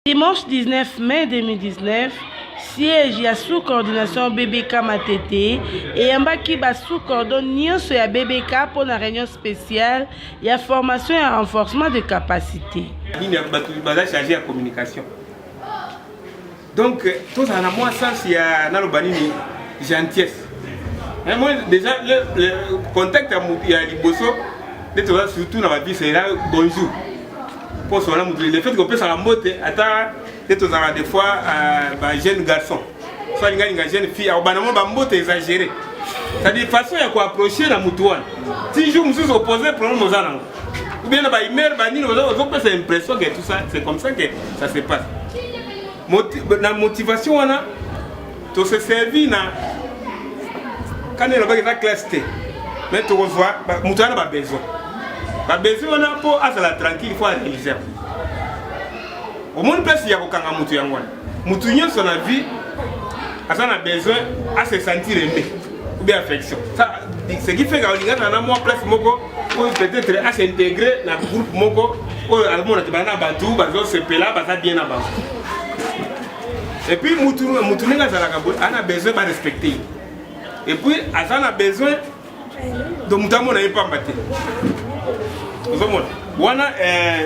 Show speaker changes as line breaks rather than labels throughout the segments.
Dimanche 19 mai 2019, siège à sous-coordination BBK Matete et Yambaki ba sous-coordination sur la BBK pour une réunion spéciale et la formation et renforcement de capacité.
Il y a chargé la communication. Donc, tout ça, moi, ça, c'est une gentillesse. Moi, déjà, le contact à Liboso, surtout dans ma vie, c'est là, bonjour. Pour le fait qu'on peut s'en remonter, des fois, jeune garçon, soit une jeune fille, on peut exagérer. C'est-à-dire, façon à quoi approcher la moutouane. Si je me suis opposé, problème aux gens. Ou bien, on peut l'impression que tout ça, c'est comme ça que ça se passe. La motivation, on a, tout se servir, quand on a une classe T, mais tu vois, moutouane a besoin. Pas besoin pour être tranquille, il faut réaliser. Au moins, il y a un moutou yangon. Moutou yangon sur la vie, a besoin à se sentir aimé ou bien affection. Ce qui fait qu'on a moins place moko, peut-être à s'intégrer dans le groupe moko, où allemand a battu, se pela, bien à bas. Et puis moutou yangon a besoin de respecter. Et puis a besoin de moutou yangon pas battu.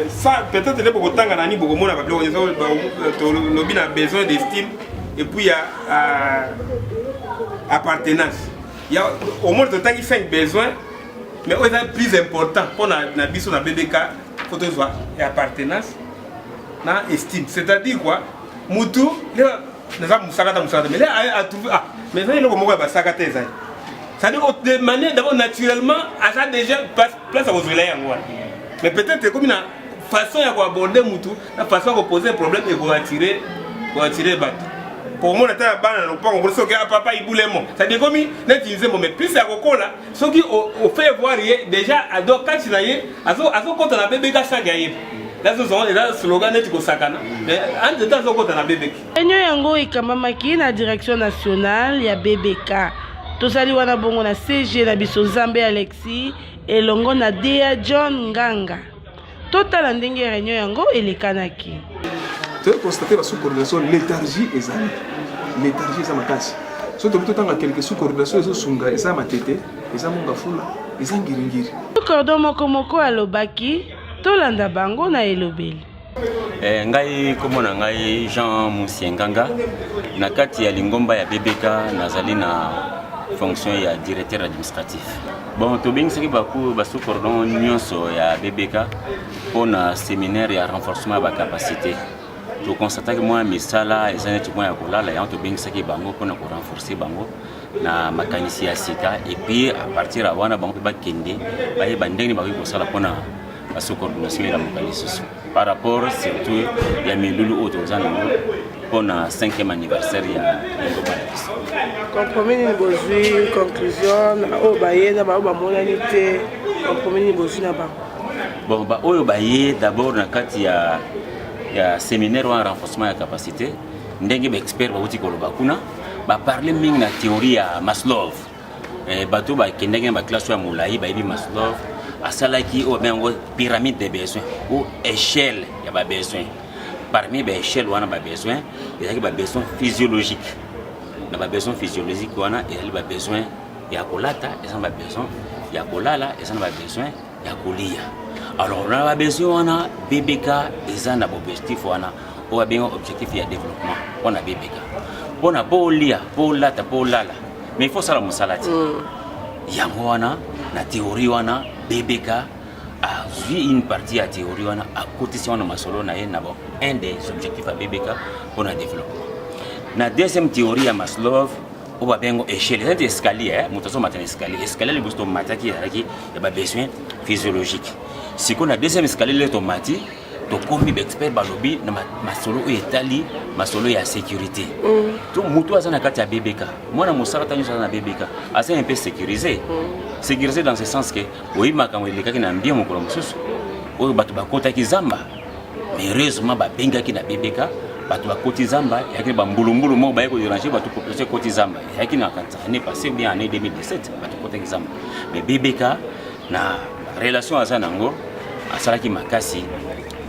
Ça peut-être que beaucoup de temps on a besoin d'estime et puis il y a appartenance. Il y a au moins de temps qui fait besoin, mais on est plus important pour la biso na BBK, faut que soit appartenance, na estime. C'est-à-dire quoi, mutu là, nous avons musakata, mais là a trouvé mais là il y a beaucoup de musakata. C'est-à-dire de manière d'abord naturellement, à ça déjà place à vos oreilles en mais peut-être comme une façon d'aborder Moutou, la façon de poser un problème et pour attirer le bateau. Pour moi, on peut dire que papa il boule mon. C'est-à-dire comme il utilisé mon mais plus c'est à là, ce qui au fait voir déjà à donc quand il y a quand on a bébé ça gagne. Là ce sont les slogans net ko sakana. Mais en dedans quand on a bébé.
Enyo yango ikamamaki na direction nationale ya BBK. Tosali wana bongo na CG na biso Zambe Alexis et longo na Dea John Nganga. Total ndenge réunion yango elekanaki.
Tu as constaté la sous-coordination léthargie et zali. Léthargie ça makasi. So to tanga quelques sous-coordination eso sunga esa matete, esa monga fula, esa ngiringiri.
Sous-coordination moko alobaki tolanda bango na elobeli.
Ngai komona ngai Jean Musienganga na kati ya lingomba ya BBK nazali na fonction ya directeur administratif. Bon, to bing seki baku basu cordon nyonso ya BBK pour un séminaire ya renforcement de capacité. To constate que moi misala ezane tu ya kolala ya to bing seki bango pour renforcer bango na makanisi ya sika et puis à partir à wana bango ba kende ba bandeni ba ko sala pona basu coordination ya makanisi par rapport surtout ya milulu otozana pour le 5e anniversaire de
compromis ni bozui conclusion o baye na ba monanité compromis ni bozui na ba
bon ba oyo baye d'abord na kati ya séminaire en renforcement de capacité ndenge ba expert ba uti koloba kuna ba parler mingi na théorie ya Maslow bato ba kendenge ba classe ya mulai ba ibi Maslow asalaki o ben pyramide des besoins ou échelle ya ba besoin. Parmi les échelles, on a besoin, il y a des besoins physiologiques. On a besoin physiologiques, on a besoin de kolata, et on a besoin de kolala, et on a besoin de kolia. Alors, on a besoin de BBK, et on a objectif, on a bien objectif de développement. On a BBK. On a beau lia, beau lata, beau lala. Mais il faut ça la moussalati. Il y a la théorie, on a BBK. A vu une partie de la théorie, à côté si on a masolo, un des objectifs à BBK pour le développement. La deuxième théorie à Maslow, on va bien échelle. C'est un escalier, mutation matin escalier. Escalier le boost automatique, il y a besoin physiologique. Si on a deuxième escalier automatique, donc comme expert balobi, masolo est étalé, masolo est à sécurité. Donc muto a na kati ya BBK. Moi na musala tanyo na BBK, assez un peu sécurisé. Sécurisé dans ce sens que oui makambo elekaki na mbia mokolo mosusu oyo bato bakota ki zamba mais heureusement ba benga ki na BBK bato bakoti zamba yaki ba mbulumbulu mo ba yeko déranger bato population koti zamba yaki na année passée bien année 2017 bato kota ki zamba mais BBK na relation azanango asalaki makasi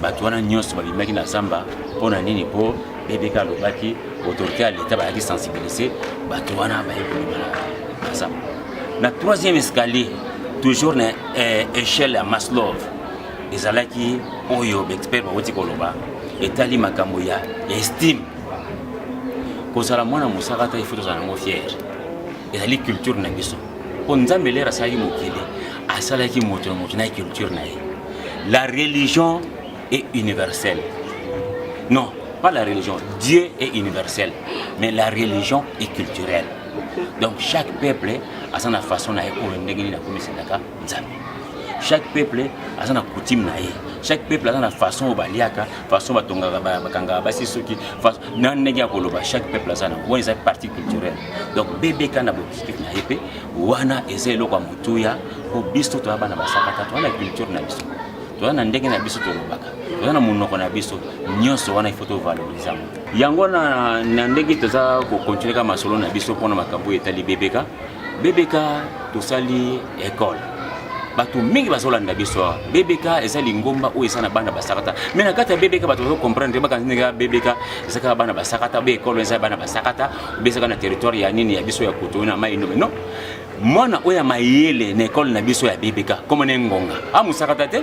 bato wana nyonso babimaki na zamba mpona nini mpo BBK alobaki autorité ya l'état bayaki sensibiliser bato wana baye kobima na zamba. Na troisième escalier toujours na échelle ya Maslow ezalaki oyo baexpert bauti koloba etali makambo ya estime kozala mwana mosaka ata ifo tozala nango fier ezali culture na biso mpo nzambe lere asalaki mokili asalaki moto na moto na culture na ye. La religion est universelle. Non, pas la religion. Dieu est universel, mais la religion est culturelle. Donc chaque peuple a sa façon na ndengeni na komisendaka nzambe. Chaque peuple a sa coutume na ye. Chaque peuple a sa façon baliaka, façon batongaka bakanga basisoki, façon na ndenge koloba. Chaque peuple a sa woni sa partie culturelle. Donc BBK na bokitif na yepe wana ezelo kwa mutuya ko biso to abana basakata to na culture na biso. Toana ndenge na biso tolobaka toana munoko na biso nyonso wana ifoto valoriser yango na ndenge toza ko continuer ka masolo na biso pona makambo etali BBK tosali école bato mingi bazolanda biso BBK ezali ngomba o esana bana basakata mais na kata BBK bato zo comprendre baka ndenge BBK ezaka bana basakata be école ezaka bana basakata besaka na territoire ya nini ya biso ya kotona mai non mwana oya mayele na école na biso ya BBK comme nengonga amusakata te.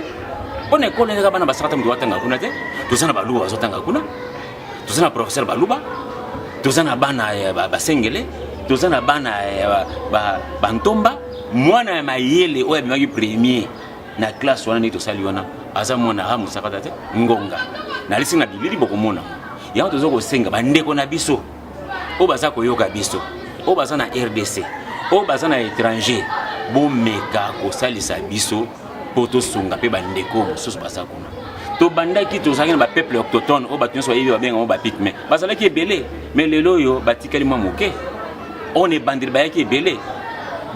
On est collé à Basata Mouatanga Kunate, tous en a balou à Zotanga Kuna, tous en a professeur Baluba, tous en a bana Basengele, tous en a bana Bantomba, moi na ma yele ou magi premier na classe wana ni to saliona aza mwana ha musakata ngonga na lisinga bibili bokomona ya to zoko senga bandeko na biso o baza ko yoka biso o baza na RDC o baza na étranger bo meka ko salisa biso poto sunga pe bandeko mosusu baza kuna to bandaki to zangina ba peuple autochtone o bato nyonso yebi babenga ba pygmée bazalaki ebele mais lelo yo batikali mwa moke on est bandiri bayaki ebele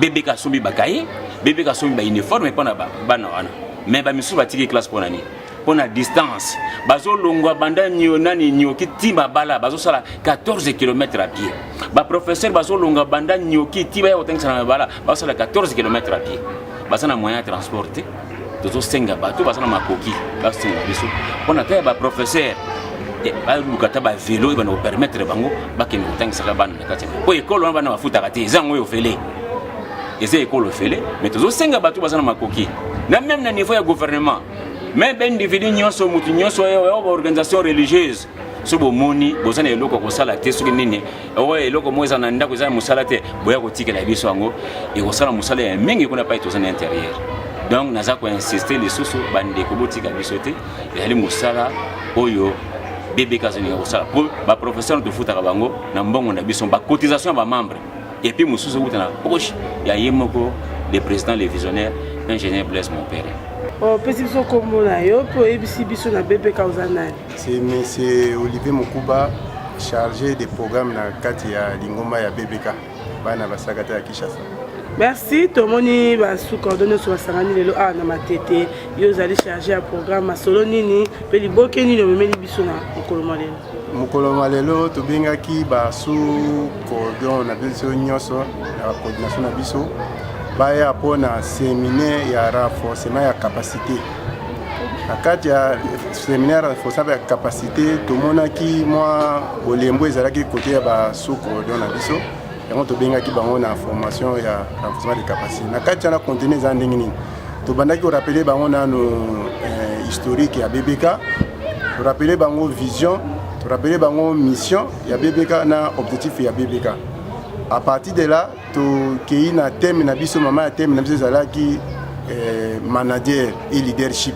BBK sombi bakaye BBK sombi ba uniforme pona bana wana mais ba misu batiki classe pona ni pona distance bazo longwa banda nyo nani nyo kitimba bala bazo sala 14 km à pied ba professeur bazo longwa banda nyo kitimba ya otengisa na bala bazo sala 14 km à pied basana moyen de transporter tozo senga bato basana makoki basenga biso pona ka ba professeur ba lukata ba vélo ba no permettre bango bakene otengisa ka bana nakati po école wana bana bafuta kati zango yo fele eza école fele mais tozo senga bato basana makoki na même na niveau ya gouvernement mais ben individu nyonso mutu nyonso yo organisation religieuse so bomoni bozana eloko ko sala te soki nini o eloko moza na ndako za musala te boya ko tikela biso yango e ko sala musala ya mingi kuna pa itozana intérieur donc naza ko insister les sous bande ko botika biso te yali musala oyo BBK zani ko sala pour ba professeur de foot bango na mbongo na biso ba cotisation ba membre et puis mususu utana poche ya yemoko le président le visionnaire ingénieur Blaise Montpere.
Petit biso komona yo po ebisi biso na BBK uzanani.
C'est monsieur Olivier Mokuba, chargé des programmes na kati ya lingomba ya BBK bana basakata ya Kinshasa.
Merci tomoni ba sous coordonné sur basangani lelo na matete yo zali chargé ya programme solo nini pe liboke nini omemeli biso na mokolo lelo.
Mokolo lelo tobengaki ba sous coordonné na biso nyonso na coordination na biso baya pona séminaire ya renforcement ya capacité. Akati ya séminaire renforcement ya capacité tomonaki moi bolembo ezalaki côté ya ba sous-coordonné na biso yango tobengaki bango na formation ya renforcement de capacité. Nakati na contenu za ndenge nini to bandaki rappeler bango na historique ya BBK, to rappeler bango vision, to rappeler bango mission ya BBK na objectif ya BBK. À partir de là, to kei na thème na biso mama thème na biso zalaki manager et leadership.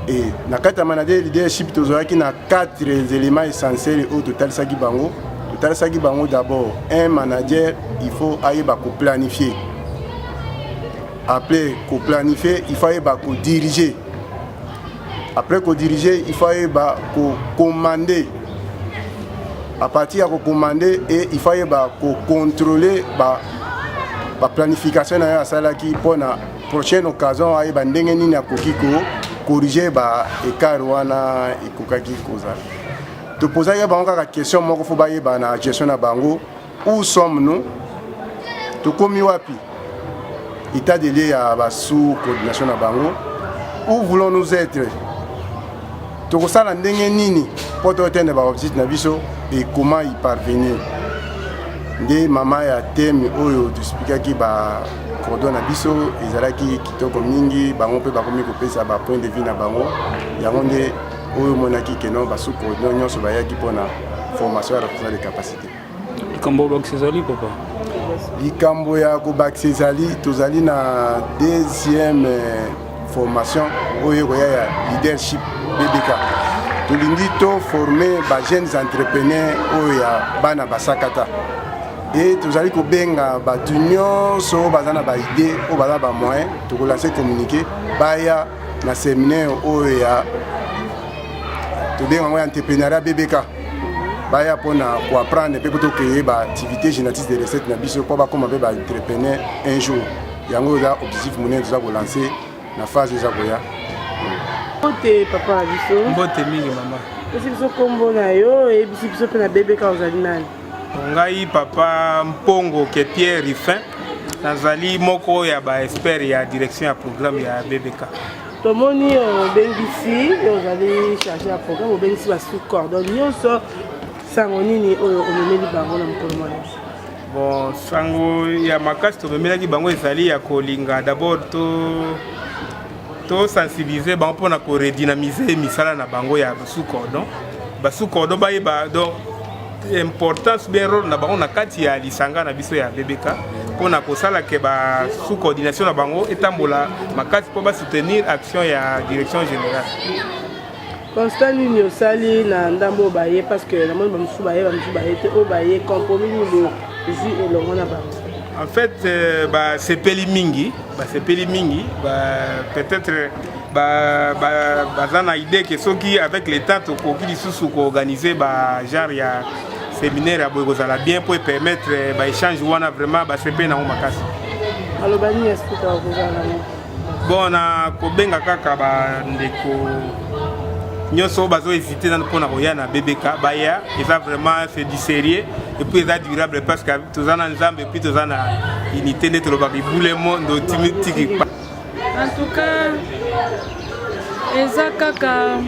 Et na kata manager et leadership to zalaki na 4 éléments essentiels au total saki bango. Total saki bango d'abord un manager, il faut aiba ko planifier. Après ko planifier, il faut aiba ko diriger. Après ko diriger, il faut aiba ko commander. À partir de commander et il fallait contrôler la planification de la salle qui pour la prochaine occasion à corriger l'écart et kokaki koza. Tu poses la question moi faut la gestion de bango où sommes-nous? Tu komi wapi? État de lié à sous coordination de bango où voulons-nous être? tokosala ndenge nini po totende baobjectif na biso et comment y parvenir. Nde mama ya teme oyo tospikaki cordon na biso ezalaki kitoko mingi, bango mpe bakomi kopesa point de vue na bango, yango nde oyo monaki keno basu cordon nyonso bayaki mpona formation ya renforcement de capacité.
Likambo bakisa ezali papa?
Likambo ya kobakisa ezali tozali na deuxième formation oyo koya ya leadership BBK. Tolingi to former ba jeunes entrepreneurs oyo ya bana basakata. Et tozali kobenga batu nyonso baza na ba idée o baza ba moyen tokolancer communiquer baya na séminaire oyo ya tobenga ngo entrepreneuriat BBK. Baya pona ko apprendre pe poto créer ba activité génétique de recettes na biso po ba comme ba entrepreneur un jour. Yango za objectif monene za ko lancer na phase za koya.
Mbote papa biso.
Mbote mingi mama.
Esi biso kombo na yo e biso pe na BBK ozali nani?
Ngai papa Mpongo Pierre Rifin nazali moko ya ba expert ya direction ya programme ya BBK.
Tomoni obengisi ozali chargé ya programme obengisi ba sous cordon nyonso sango nini oyo omemeli bango na mokolo mwana.
Bon sango ya makasi tomemelaki bango ezali ya kolinga d'abord to sensibiliser bango mpona ko redynamiser misala na bango ya sous cordon. Ba sous cordon bayeba donc importance bien rôle na bango na kati ya lisanga na biso ya BBK pona kosala ke ba sous coordination na bango etambola makati po ba soutenir action ya direction générale.
Constant nini osali na ndambo baye parce que na moni bamusu baye te o baye compromis ni le ju elongo na bango.
En fait ba sepeli mingi peut-être baza na idée que soki avec le temps tokoki lisusu koorganiser ba genre ya séminaire ya boye kozala bien pour permettre ba échange wana vraiment basepe nango makasi.
Alobani esika kozala
bon na kobenga kaka bandeko nyonso bazo hésiter mpona koya na BBK baya eza vraiment c'est du sérieux et puis eza durable parce que toza na nzambe et puis toza na unité nde tolobaka ibulemo ndo tiki pa.
En tout cas eza kaka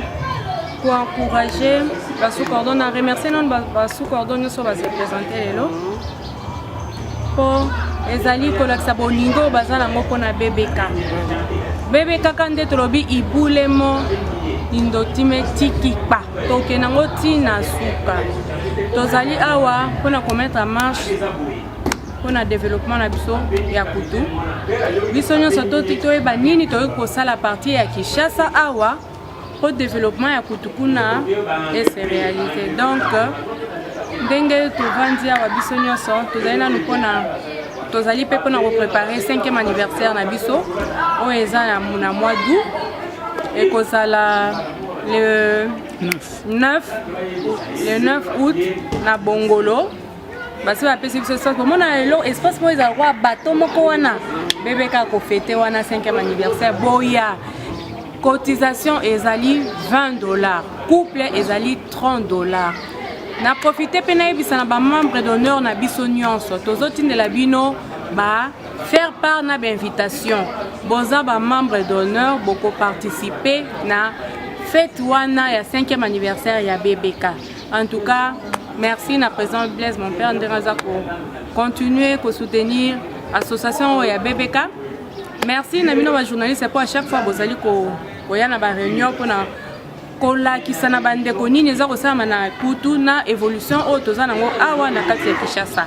pour encourager la sous-cordon à remercier non ba sous-cordon nyonso ba se présenter lelo po ezali kolakisa bolingo bazala moko na BBK kande tolobi ibulemo indotime tikipa toke nango tina suka tozali awa pona komettre en marche pona développement na biso ya kutu biso nyonso toyeba nini toyoki kosala partie ya Kinshasa awa po développement ya kutu kuna ese réalité donc ndenge tovandi awa biso nyonso tozali nanu mpona tozali mpe mpona kopréparer 5e anniversaire na biso oyo eza na mois d'août ekozala le 9 août na Bongolo basi bapesi biso sens komona lelo espace po ezala kwa bato moko wana BBK kofete wana 5e anniversaire boya cotisation ezali $20 couple ezali $30 na profiter pe nayebisa na bamembre d'honneur na biso nyonso tozotindela bino ba faire part na invitation boza bamembre d'honneur boko participer na fête wana ya 5e anniversaire ya BBK. En tout cas merci na président Blaise mon père Nderaza pour continuer à soutenir l'association ya BBK. Merci na bino ba journaliste pour à chaque fois bozali ko ya na ba réunion pour na kolakisa na bandeko nini eza kosala na kutu na évolution oyo toza nango awa na kati ya Kinshasa.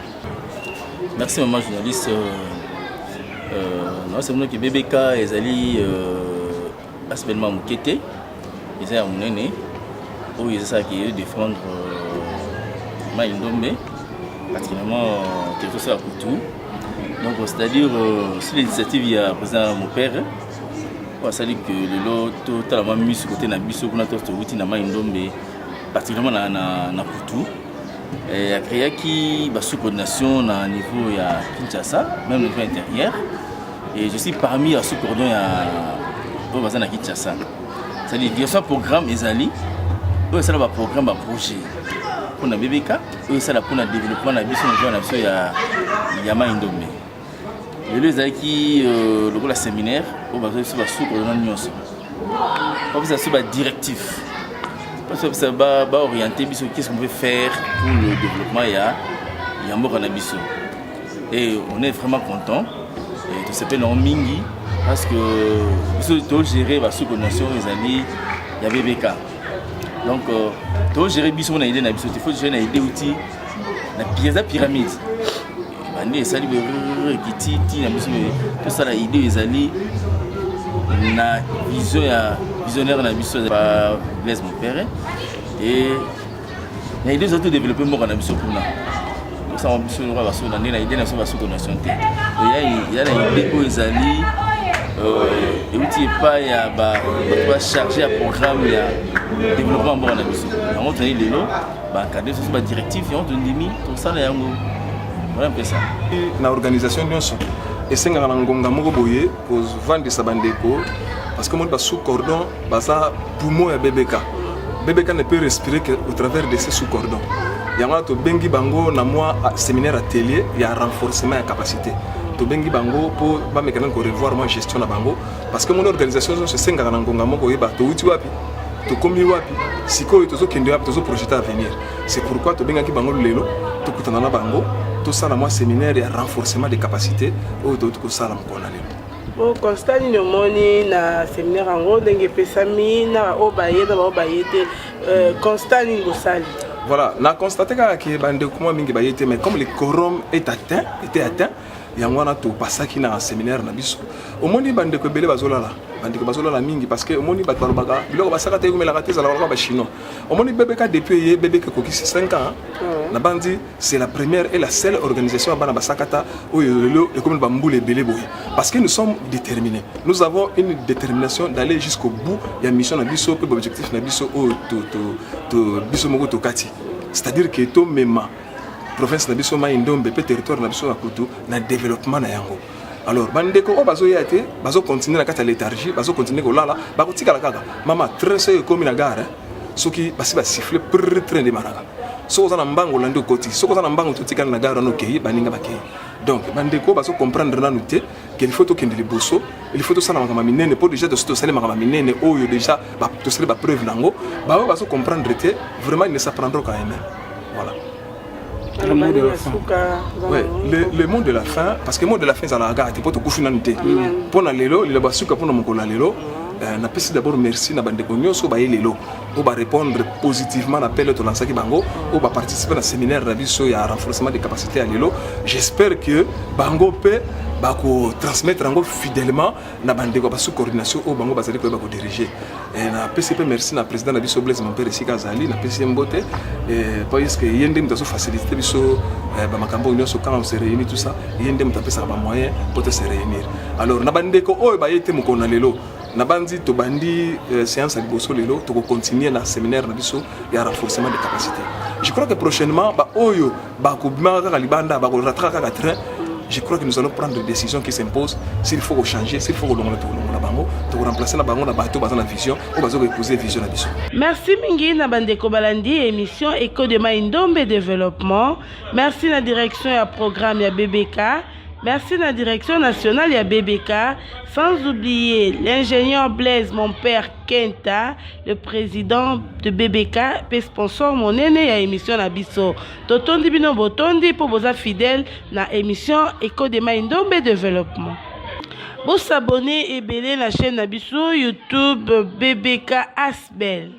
Merci maman journaliste. Non c'est moi qui BBK ezali aspellement mukete eza ya munene oyo eza qui défendre Maïndombe particulièrement quelque chose à kutu. Donc c'est-à-dire sur l'initiative il y a président mon père ça dit que le lot totalement mis sur côté na biso kuna to wuti na Maïndombe particulièrement na kutu et a créé qui sous coordination na niveau ya Kinshasa même au niveau intérieur et je suis parmi la sous cordon ya au bazan na Kinshasa ça dit il y a un programme ezali ça va programme ba projet pour na BBK ça la pour na développement na biso na biso ya Maïndombe le ezali le séminaire au bazan sous coordination nyonso pas ça sur directif ça va orienter qu'est-ce qu'on peut faire pour le développement il y a mort en abisso. Et on est vraiment content. Et tout s'appelle en Mingi parce que tout gérer la sous-coordination il y a BBK. Donc tout gérer biso on a idée na biso, il faut gérer des outils la pièce pyramide. Bandi ça li kititi na biso tout ça la idée ezali na vision ya visionnaire na biso par Blaise mon père et na idée surtout développer mo na biso pour na ça on biso na baso na idée na so baso connaissance te il y a na idée ko ezali et outil pas ya ba charger un programme ya développement mo na biso on tani lelo ba cadre so ba directif et on demi tout ça na yango voilà un peu ça
na organisation nyonso esengaka na ngonga moko boye kovandisa bandeko parce que moi ba sous cordon baza poumon ya BBK ne peut respirer qu'au travers de ces sous cordons yango to bengi bango na moi séminaire atelier ya renforcement ya capacité to bengi bango pour ba mekana ko revoir moi gestion na bango parce que mon organisation se sengaka na ngonga moko yeba to uti wapi to komi wapi sikoyo tozo kende wapi tozo projeter à venir c'est pourquoi to bengaki bango lelo to kutana na bango tout ça na moi séminaire et renforcement des capacités au tout ko sala mkona lelo
bon constat ni moni na séminaire en ndenge pesami na obayete constat ni ngosali
voilà na constaté que bande kuma mingi bayete mais comme le quorum était atteint yango na to pasaki na séminaire na biso omoni bande ko belé bazolala bande ko bazolala mingi parce que omoni bato balobaka biloko basaka te kumela kate zala ba chinois omoni BBK depuis BBK ko 5 ans na bandi c'est la première et la seule organisation à bana basakata oyo et comme bamboule belé boy parce que nous sommes déterminés nous avons une détermination d'aller jusqu'au bout ya mission na biso pe objectif na biso o to biso moko to kati c'est-à-dire que to mema province na biso Maindombe pe territoire na biso akutu na développement na yango alors bandeko o bazo yate bazo continuer na kata léthargie bazo continuer ko lala ba ko tikala kaka mama train se comme na gare soki basi ba siffler train de maraka soko za na mbango lando koti soko za na mbango to tikala na gare no kei baninga bakei donc bandeko bazo comprendre na nuté qu'il faut to kende liboso il faut to sana makama minene pour déjà de to sala makama minene oyo déjà ba to sala ba preuve nango ba bazo comprendre te vraiment ils ne s'apprendront quand même voilà.
Le mot de la fin.
Ouais, le mot de la fin, parce que le mot de la fin, c'est la gare, pour te coucher dans le thé. Pour le lelo, il a pas su que pour nous lelo. Na pesi d'abord merci na bande ko nyonso ba lelo. On va répondre positivement à l'appel de l'ancien Bango. On va participer à un séminaire de renforcement des capacités à lelo. J'espère que Bango peut transmettre fidèlement na bande ko sous coordination au Bango bazali ko diriger. Et na PCP merci na président na biso Blaise mon père ici Kazali na PCM Mbote et parce que yende mtazo faciliter biso ba makambo nyonso quand on se réunit tout ça yende mtapesa ba moyen pour se réunir. Alors na bande ko oyo ba yete mukona lelo na bandi to bandi séance à liboso lelo to continuer na séminaire na biso ya renforcement des capacités. Je crois que prochainement ba oyo ba ko bimaka ka libanda ba ko rattraka ka train. Je crois que nous allons prendre des décisions qui s'imposent. S'il faut changer, s'il faut remplacer la bango, la vision, on va épouser vision la vision.
Merci Mingi na bandeko balandi émission Éco de Maindombe développement. Merci la direction et programme ya BBK. Merci la direction nationale ya BBK. Sans oublier l'ingénieur Blaise mon père Kenta, le président de BBK, et sponsor mon aîné à émission Nabiso. Totondi bino botondi pour vos fidèles na émission Éco de Maindombe développement. Vous s'abonnez et belez la chaîne Nabiso YouTube BBK Asbel.